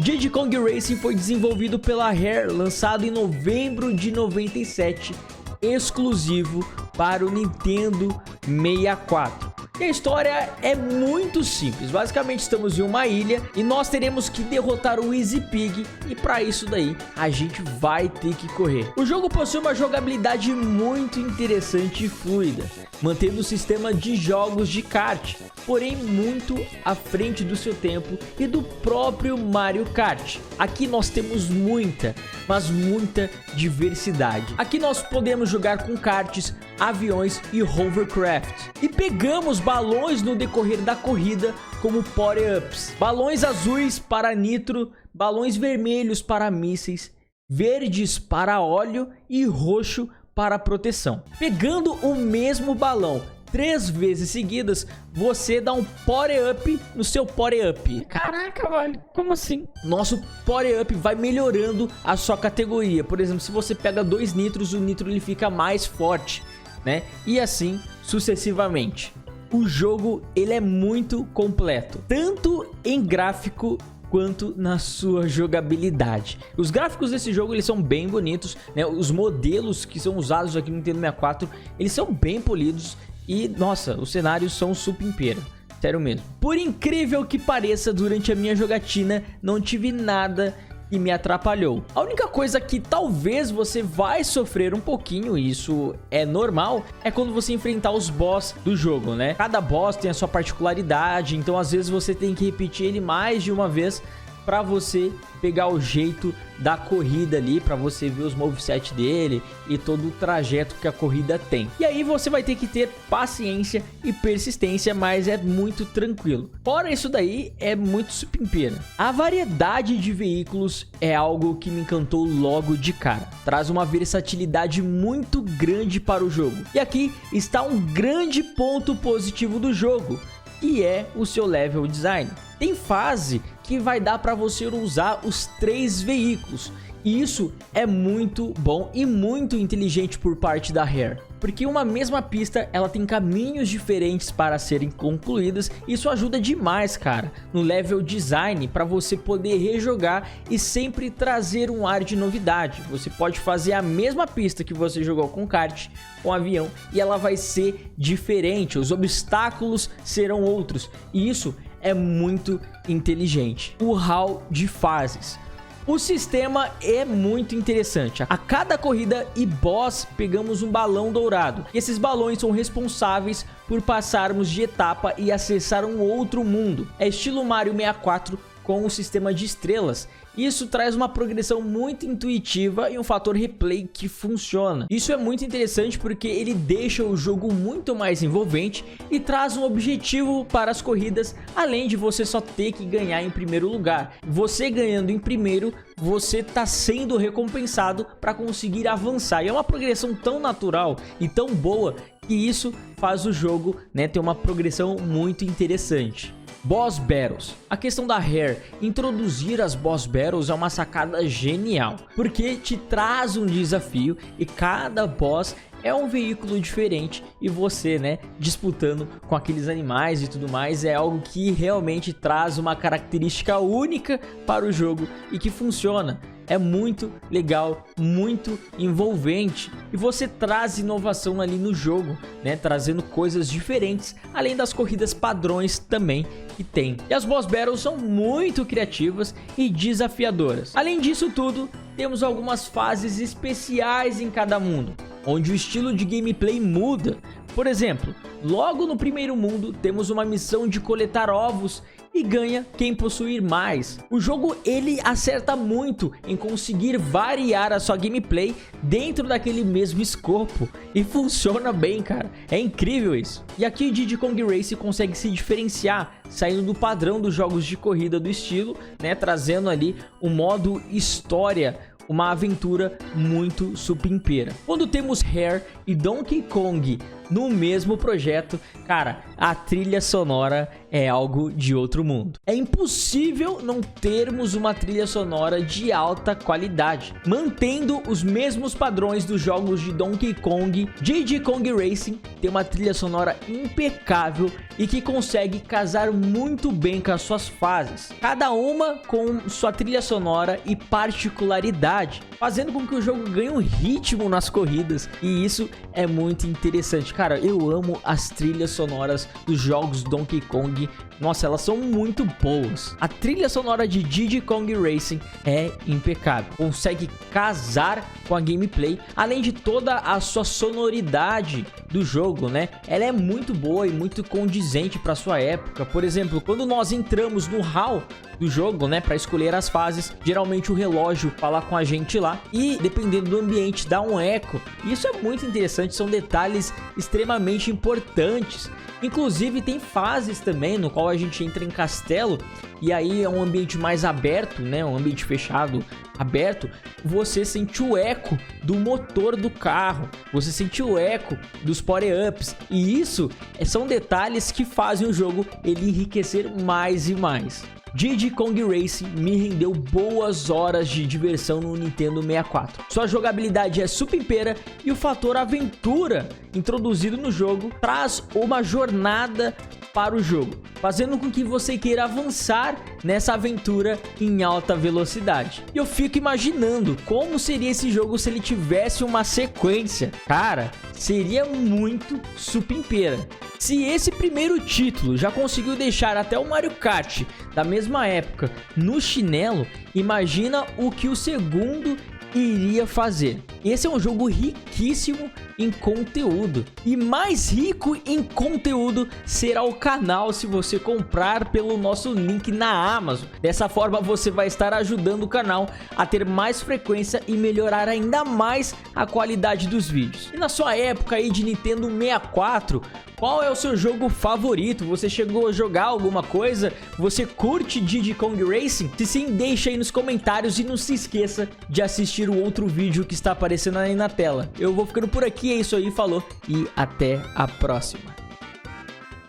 Diddy Kong Racing foi desenvolvido pela Rare, lançado em novembro de 97, exclusivo para o Nintendo 64. E a história é muito simples. Basicamente estamos em uma ilha e nós teremos que derrotar o Easy Pig, e para isso daí a gente vai ter que correr. O jogo possui uma jogabilidade muito interessante e fluida, mantendo o sistema de jogos de kart, porém muito à frente do seu tempo e do próprio Mario Kart. Aqui nós temos muita, mas muita diversidade. Aqui nós podemos jogar com karts, aviões e hovercraft. E pegamos balões no decorrer da corrida como power-ups. Balões azuis para nitro, balões vermelhos para mísseis, verdes para óleo e roxo para proteção. Pegando o mesmo balão 3 vezes seguidas, você dá um power-up no seu power-up. Caraca, velho, como assim? Nosso power-up vai melhorando a sua categoria. Por exemplo, se você pega 2 nitros, o nitro ele fica mais forte, né? E assim sucessivamente. O jogo ele é muito completo, tanto em gráfico quanto na sua jogabilidade. Os gráficos desse jogo eles são bem bonitos, né? Os modelos que são usados aqui no Nintendo 64, eles são bem polidos e, nossa, os cenários são supimpeira. Sério mesmo. Por incrível que pareça, durante a minha jogatina não tive nada que me atrapalhou. A única coisa que talvez você vai sofrer um pouquinho, e isso é normal, é quando você enfrentar os boss do jogo, né? Cada boss tem a sua particularidade, então às vezes você tem que repetir ele mais de uma vez para você pegar o jeito da corrida ali, para você ver os moveset dele e todo o trajeto que a corrida tem. E aí você vai ter que ter paciência e persistência, mas é muito tranquilo. Fora isso daí, é muito supimpeira. A variedade de veículos é algo que me encantou logo de cara. Traz uma versatilidade muito grande para o jogo. E aqui está um grande ponto positivo do jogo, que é o seu level design. Tem fase que vai dar para você usar os 3 veículos. E isso é muito bom e muito inteligente por parte da Rare. Porque uma mesma pista, ela tem caminhos diferentes para serem concluídas. Isso ajuda demais, cara, no level design, para você poder rejogar e sempre trazer um ar de novidade. Você pode fazer a mesma pista que você jogou com kart, com avião, e ela vai ser diferente. Os obstáculos serão outros. E isso é muito inteligente. O hall de fases. O sistema é muito interessante. A cada corrida e boss pegamos um balão dourado. E esses balões são responsáveis por passarmos de etapa e acessar um outro mundo. É estilo Mario 64 com o sistema de estrelas. Isso traz uma progressão muito intuitiva e um fator replay que funciona. Isso é muito interessante porque ele deixa o jogo muito mais envolvente e traz um objetivo para as corridas, além de você só ter que ganhar em primeiro lugar. Você ganhando em primeiro, você está sendo recompensado para conseguir avançar. E é uma progressão tão natural e tão boa que isso faz o jogo, né, ter uma progressão muito interessante. Boss Battles. A questão da Rare introduzir as Boss Battles é uma sacada genial, porque te traz um desafio e cada boss é um veículo diferente e você, né, disputando com aqueles animais e tudo mais, é algo que realmente traz uma característica única para o jogo e que funciona. É muito legal, muito envolvente e você traz inovação ali no jogo, né, trazendo coisas diferentes, além das corridas padrões também que tem. E as Boss Battles são muito criativas e desafiadoras. Além disso tudo, temos algumas fases especiais em cada mundo, onde o estilo de gameplay muda. Por exemplo, logo no primeiro mundo temos uma missão de coletar ovos e ganha quem possuir mais. O jogo ele acerta muito em conseguir variar a sua gameplay dentro daquele mesmo escopo e funciona bem, cara. É incrível isso. E aqui Diddy Kong Racing consegue se diferenciar, saindo do padrão dos jogos de corrida do estilo, né, trazendo ali o modo história, uma aventura muito supimpeira. Quando temos Rare e Donkey Kong no mesmo projeto, cara, a trilha sonora é algo de outro mundo. É impossível não termos uma trilha sonora de alta qualidade, mantendo os mesmos padrões dos jogos de Donkey Kong. Diddy Kong Racing tem uma trilha sonora impecável e que consegue casar muito bem com as suas fases, cada uma com sua trilha sonora e particularidade, fazendo com que o jogo ganhe um ritmo nas corridas, e isso é muito interessante. Cara, eu amo as trilhas sonoras dos jogos Donkey Kong. Nossa, elas são muito boas. A trilha sonora de Diddy Kong Racing é impecável, consegue casar com a gameplay, além de toda a sua sonoridade do jogo, né? Ela é muito boa e muito condizente para sua época. Por exemplo, quando nós entramos no hall do jogo, né, para escolher as fases, geralmente o relógio fala com a gente lá e, dependendo do ambiente, dá um eco. Isso é muito interessante, são detalhes extremamente importantes. Inclusive tem fases também no qual a gente entra em castelo e aí é um ambiente mais aberto, né, um ambiente fechado, aberto. Você sente o eco do motor do carro, você sente o eco dos power-ups, e isso são detalhes que fazem o jogo ele enriquecer mais e mais. Diddy Kong Racing me rendeu boas horas de diversão no Nintendo 64. Sua jogabilidade é supimpeira e o fator aventura introduzido no jogo traz uma jornada para o jogo, fazendo com que você queira avançar nessa aventura em alta velocidade. E eu fico imaginando como seria esse jogo se ele tivesse uma sequência. Cara, seria muito supimpeira. Se esse primeiro título já conseguiu deixar até o Mario Kart da mesma época no chinelo, imagina o que o segundo iria fazer. Esse é um jogo riquíssimo em conteúdo, e mais rico em conteúdo será o canal se você comprar pelo nosso link na Amazon. Dessa forma você vai estar ajudando o canal a ter mais frequência e melhorar ainda mais a qualidade dos vídeos. E na sua época aí de Nintendo 64, qual é o seu jogo favorito? Você chegou a jogar alguma coisa? Você curte Diddy Kong Racing? Se sim, deixa aí nos comentários e não se esqueça de assistir o outro vídeo que está aparecendo aí na tela. Eu vou ficando por aqui, é isso aí, falou e até a próxima.